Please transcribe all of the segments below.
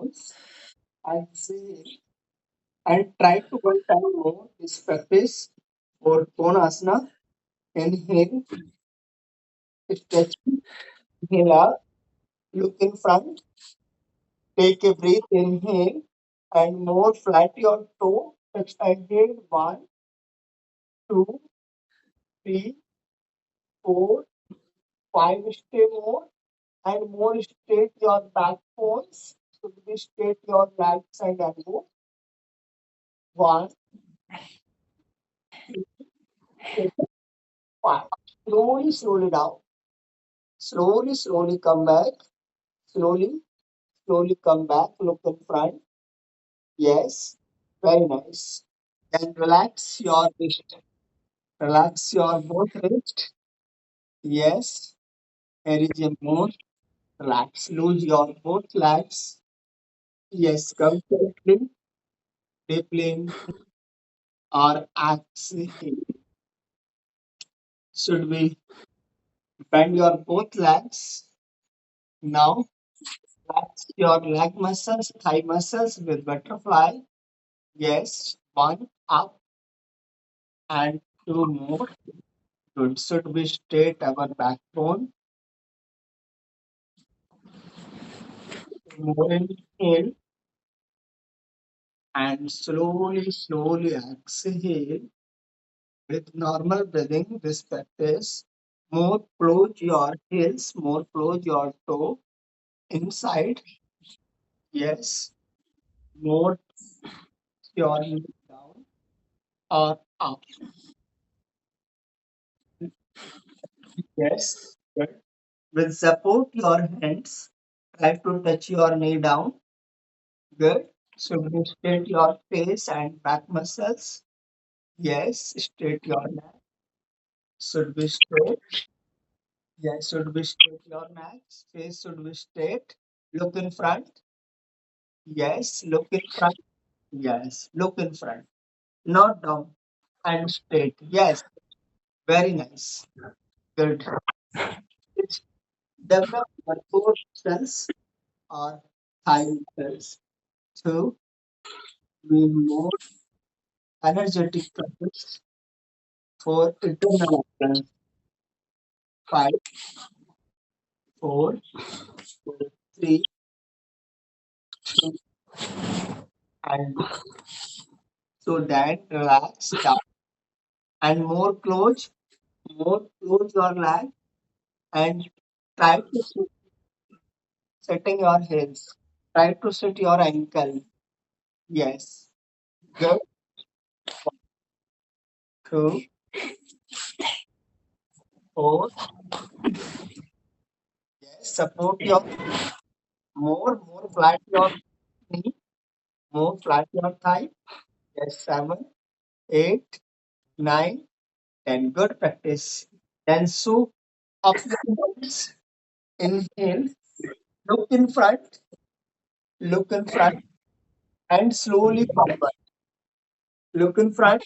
nose. Exhale. And try to 1 time more this practice for Konasana. Inhale, stretch, inhale up, look in front, take a breath, inhale, and more flat your toe, touch ahead, 1, 2, 3, 4, 5, stay more, and more straight your back bones, should be straight your legs and elbow, 1, 2, 3, 4, 5, slowly down, slowly come back, slowly, slowly come back, look in front, yes, very nice, then relax your wrist, relax your both wrist, yes, here is a more, relax, lose your both legs, yes, comfortably, deeply in or exhale, should we bend your both legs, now relax your leg muscles, thigh muscles with butterfly, yes, 1 up and 2 more. Good. Should we straight our backbone? More inhale and slowly exhale with normal breathing. This practice. More close your heels, more close your toe inside. Yes. More your knee down or up. Yes. Good. With support your hands. Try to touch your knee down. Good. Should we straight your face and back muscles? Yes, straight your neck. Should be straight. Yes, should be straight your neck. Face should be straight. Look in front. Yes, look in front. Yes, look in front. Not down and straight. Yes, very nice. Good. It's develop your core muscles or thigh muscles to be more energetic practice for internal organs. 5, 4, 3, 2, and so that relax down and more close your leg and try to setting your heels. Try to sit your ankle. Yes. Good. 2, 4. Yes. Support your more flat your knee, more flat your thigh. Yes. 7, 8, 9, 10. Good practice. Then so up your hands. Inhale. Look in front. Look in front and slowly forward. Look in front.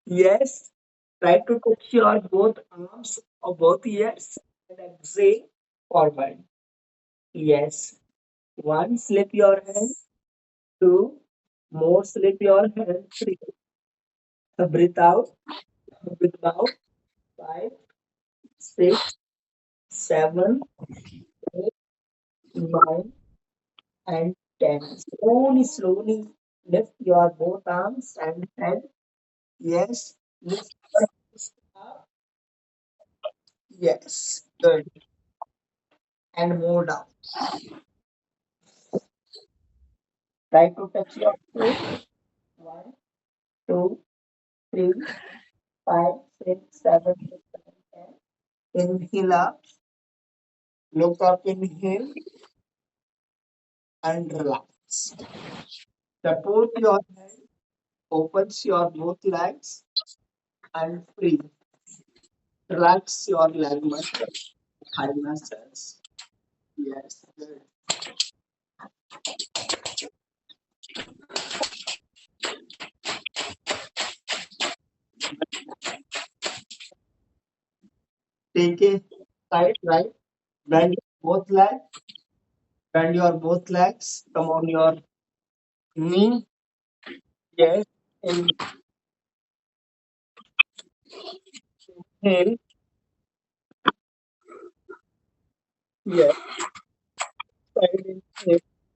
Yes. Try to touch your both arms or both ears and exhale forward. Yes. 1, slip your hand. 2, more slip your hand. 3, breathe out. Breathe out. 5, 6, 7, 8, 9, and 10. Slowly lift your both arms and head. Yes. Lift your hands up. Yes. Good. And more down. Try to touch your toes. 1, 2, 3, 5, 6, 7, 8, 9, 10. Inhale up, look up, inhale, and relax. Support your head, opens your both legs, and free. Relax your leg muscles, thigh muscles. Yes, good. Take a side right, bend both legs, Bend your both legs. Come on your knee. Yes. Inhale. Yes. Side inhale.